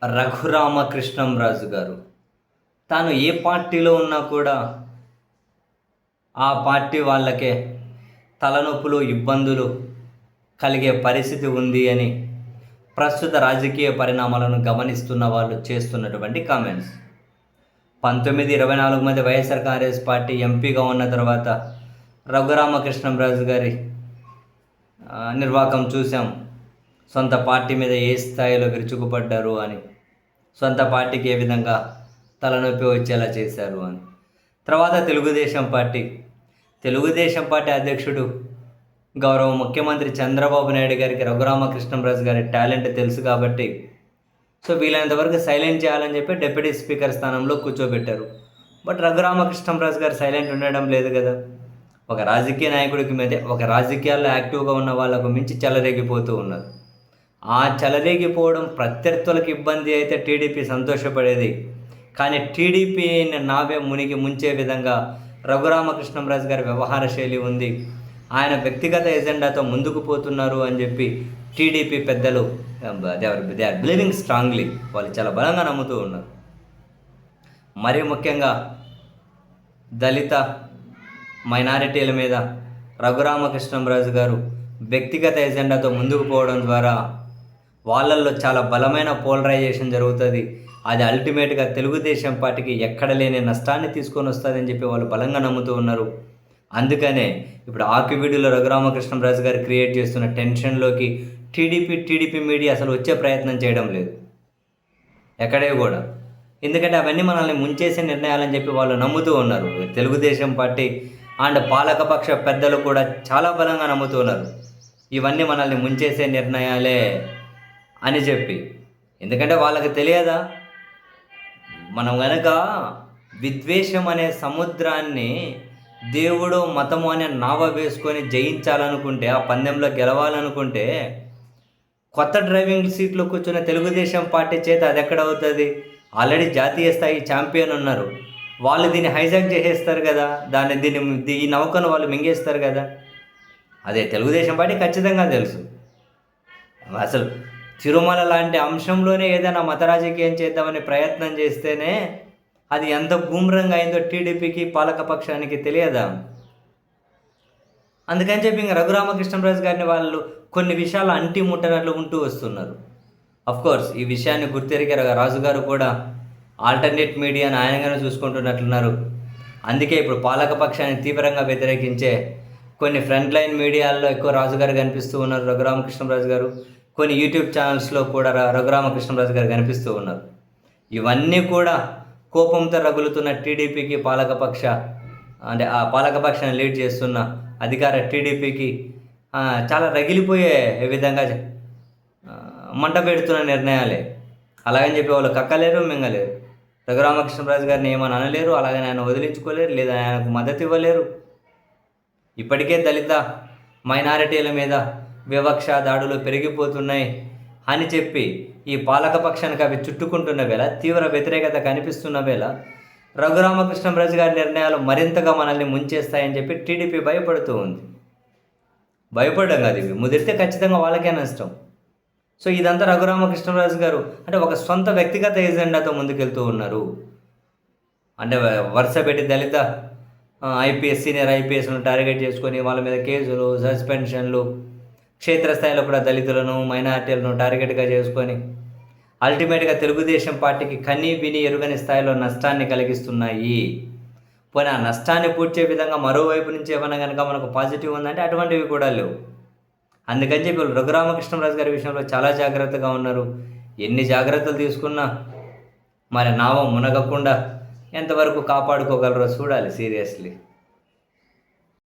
రఘురామకృష్ణంరాజు గారు తాను ఏ పార్టీలో ఉన్నా కూడా ఆ పార్టీ వాళ్ళకే తలనొప్పులు, ఇబ్బందులు కలిగే పరిస్థితి ఉంది అని ప్రస్తుత రాజకీయ పరిణామాలను గమనిస్తున్న వాళ్ళు చేస్తున్నటువంటి కామెంట్స్. 1924 మంది వైఎస్ఆర్ కాంగ్రెస్ పార్టీ ఎంపీగా ఉన్న తర్వాత రఘురామకృష్ణంరాజు గారి నిర్వాకం చూసాం. సొంత పార్టీ మీద ఏ స్థాయిలో విరుచుకుపడ్డారు అని, సొంత పార్టీకి ఏ విధంగా తలనొప్పి వచ్చేలా చేశారు అని. తర్వాత తెలుగుదేశం పార్టీ అధ్యక్షుడు గౌరవ ముఖ్యమంత్రి చంద్రబాబు నాయుడు గారికి రఘురామకృష్ణంరాజు గారి టాలెంట్ తెలుసు కాబట్టి వీలైనంత వరకు సైలెంట్ చేయాలని చెప్పి డిప్యూటీ స్పీకర్ స్థానంలో కూర్చోబెట్టారు. బట్ రఘురామకృష్ణంరాజు గారు సైలెంట్ ఉండడం లేదు కదా. ఒక రాజకీయ నాయకుడికి మీద ఒక రాజకీయాల్లో యాక్టివ్గా ఉన్న వాళ్ళకు మించి చెలరేగిపోతూ ఉన్నారు. ఆ చెలరేగిపోవడం ప్రత్యర్థులకు ఇబ్బంది అయితే టీడీపీ సంతోషపడేది. కానీ టీడీపీని నావే ముంచే విధంగా రఘురామకృష్ణంరాజు గారి వ్యవహార శైలి ఉంది. ఆయన వ్యక్తిగత ఎజెండాతో ముందుకు పోతున్నారు అని చెప్పి టీడీపీ పెద్దలు దే ఆర్ బిలీవింగ్ స్ట్రాంగ్లీ, వాళ్ళు చాలా బలంగా నమ్ముతూ ఉన్నారు. మరీ ముఖ్యంగా దళిత మైనారిటీల మీద రఘురామకృష్ణంరాజు గారు వ్యక్తిగత ఎజెండాతో ముందుకు పోవడం ద్వారా వాళ్ళల్లో చాలా బలమైన పోలరైజేషన్ జరుగుతుంది. అది అల్టిమేట్గా తెలుగుదేశం పార్టీకి ఎక్కడ లేని నష్టాన్ని తీసుకొని వస్తుందని చెప్పి వాళ్ళు బలంగా నమ్ముతూ ఉన్నారు. అందుకనే ఇప్పుడు ఆకివీడిలో రఘురామకృష్ణంరాజు గారు క్రియేట్ చేస్తున్న టెన్షన్లోకి టీడీపీ మీడియా అసలు వచ్చే ప్రయత్నం చేయడం లేదు ఎక్కడే కూడా. ఎందుకంటే అవన్నీ మనల్ని ముంచేసే నిర్ణయాలని చెప్పి వాళ్ళు నమ్ముతూ ఉన్నారు. తెలుగుదేశం పార్టీ అండ్ పాలకపక్ష పెద్దలు కూడా చాలా బలంగా నమ్ముతూ ఉన్నారు ఇవన్నీ మనల్ని ముంచేసే నిర్ణయాలే అని చెప్పి. ఎందుకంటే వాళ్ళకి తెలియదా, మనం కనుక విద్వేషం అనే సముద్రాన్ని దేవుడు మతము అనే నావ వేసుకొని జయించాలనుకుంటే, ఆ పందెంలో గెలవాలనుకుంటే కొత్త డ్రైవింగ్ సీట్లో కూర్చున్న తెలుగుదేశం పార్టీ చేత అది ఎక్కడ అవుతుంది? ఆల్రెడీ జాతీయ స్థాయి ఛాంపియన్ ఉన్నారు, వాళ్ళు దీన్ని హైజాక్ చేసేస్తారు కదా, ఈ నౌకను వాళ్ళు మింగేస్తారు కదా. అదే తెలుగుదేశం పార్టీ ఖచ్చితంగా తెలుసు. అసలు తిరుమల లాంటి అంశంలోనే ఏదైనా మత రాజకీయం చేద్దామని ప్రయత్నం చేస్తేనే అది ఎంత బూమ్రంగా అయిందో టీడీపీకి పాలకపక్షానికి తెలియదా? అందుకని చెప్పి ఇంకా రఘురామకృష్ణంరాజు గారిని వాళ్ళు కొన్ని విషయాలు అంటి ముట్టనట్లు ఉంటూ వస్తున్నారు. అఫ్కోర్స్ ఈ విషయాన్ని గుర్తెరిగే రాజుగారు కూడా ఆల్టర్నేట్ మీడియాని ఆయనగానే చూసుకుంటున్నట్లున్నారు. అందుకే ఇప్పుడు పాలకపక్షాన్ని తీవ్రంగా వ్యతిరేకించే కొన్ని ఫ్రంట్ లైన్ మీడియాల్లో ఎక్కువ రాజుగారు కనిపిస్తూ ఉన్నారు రఘురామకృష్ణంరాజు గారు. కొన్ని యూట్యూబ్ ఛానల్స్లో కూడా రఘురామకృష్ణంరాజు గారు కనిపిస్తూ ఉన్నారు. ఇవన్నీ కూడా కోపంతో రగులుతున్న టీడీపీకి ఆ పాలకపక్షాన్ని లీడ్ చేస్తున్న అధికార టీడీపీకి చాలా రగిలిపోయే విధంగా మంట పెడుతున్న నిర్ణయాలే. అలాగని చెప్పి వాళ్ళు కక్కలేరు, మింగలేరు. రఘురామకృష్ణరాజు గారిని ఏమని అనలేరు, అలాగని ఆయన వదిలించుకోలేరు, లేదా ఆయనకు మద్దతు ఇవ్వలేరు. ఇప్పటికే దళిత మైనారిటీల మీద వివక్ష దాడులు పెరిగిపోతున్నాయి అని చెప్పి ఈ పాలకపక్షానికి అవి చుట్టుకుంటున్న వేళ, తీవ్ర వ్యతిరేకత కనిపిస్తున్న వేళ రఘురామకృష్ణంరాజు గారి నిర్ణయాలు మరింతగా మనల్ని ముంచేస్తాయని చెప్పి టీడీపీ భయపడుతూ ఉంది. భయపడడం కాదు, ఇవి ముదిరితే ఖచ్చితంగా వాళ్ళకే నష్టం. ఇదంతా రఘురామకృష్ణంరాజు గారు అంటే ఒక సొంత వ్యక్తిగత ఎజెండాతో ముందుకెళ్తూ ఉన్నారు. అంటే వరుస పెట్టి దళిత సీనియర్ ఐపీఎస్ను టార్గెట్ చేసుకొని వాళ్ళ మీద కేసులు, సస్పెన్షన్లు, క్షేత్రస్థాయిలో కూడా దళితులను, మైనారిటీలను టార్గెట్గా చేసుకొని అల్టిమేట్గా తెలుగుదేశం పార్టీకి కనీ విని ఎరుగని స్థాయిలో నష్టాన్ని కలిగిస్తున్నాయి. పోనీ ఆ నష్టాన్ని పూడ్చే విధంగా మరోవైపు నుంచి ఏమైనా కనుక మనకు పాజిటివ్ ఉందంటే అటువంటివి కూడా లేవు. అందుకని చెప్పి రఘురామకృష్ణంరాజు గారి విషయంలో చాలా జాగ్రత్తగా ఉన్నారు. ఎన్ని జాగ్రత్తలు తీసుకున్నా మరి నావ మునగకుండా ఎంతవరకు కాపాడుకోగలరో చూడాలి సీరియస్లీ.